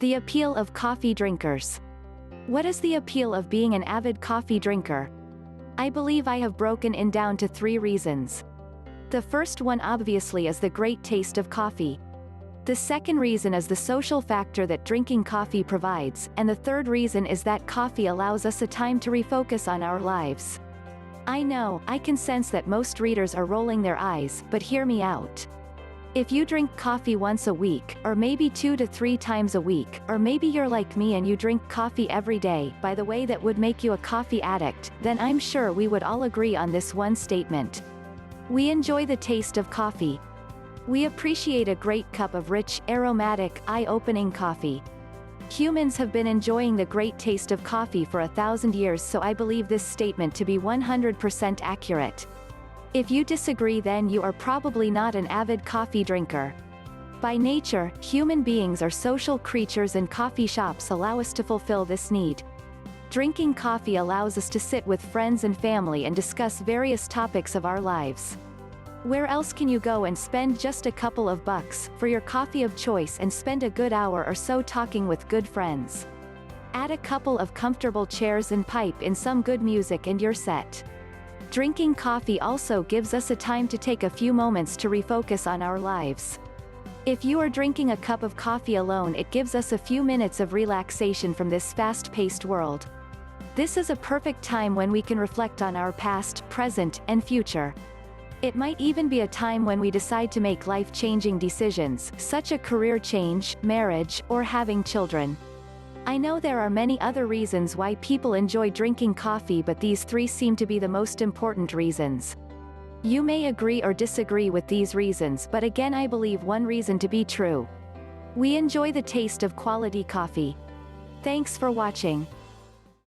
The appeal of coffee drinkers. What is the appeal of being an avid coffee drinker? I believe I have broken it down to 3 reasons. The first one obviously is the great taste of coffee. The second reason is the social factor that drinking coffee provides, and the third reason is that coffee allows us a time to refocus on our lives. I know, I can sense that most readers are rolling their eyes, but hear me out. If you drink coffee once a week, or maybe 2 to 3 times a week, or maybe you're like me and you drink coffee every day, by the way that would make you a coffee addict, then I'm sure we would all agree on this one statement. We enjoy the taste of coffee. We appreciate a great cup of rich, aromatic, eye-opening coffee. Humans have been enjoying the great taste of coffee for 1,000 years, so I believe this statement to be 100% accurate. If you disagree, then you are probably not an avid coffee drinker. By nature, human beings are social creatures and coffee shops allow us to fulfill this need. Drinking coffee allows us to sit with friends and family and discuss various topics of our lives. Where else can you go and spend just a couple of bucks for your coffee of choice and spend a good hour or so talking with good friends? Add a couple of comfortable chairs and pipe in some good music and you're set. Drinking coffee also gives us a time to take a few moments to refocus on our lives. If you are drinking a cup of coffee alone, it gives us a few minutes of relaxation from this fast-paced world. This is a perfect time when we can reflect on our past, present, and future. It might even be a time when we decide to make life-changing decisions, such as a career change, marriage, or having children. I know there are many other reasons why people enjoy drinking coffee, but these 3 seem to be the most important reasons. You may agree or disagree with these reasons, but again I believe one reason to be true. We enjoy the taste of quality coffee. Thanks for watching.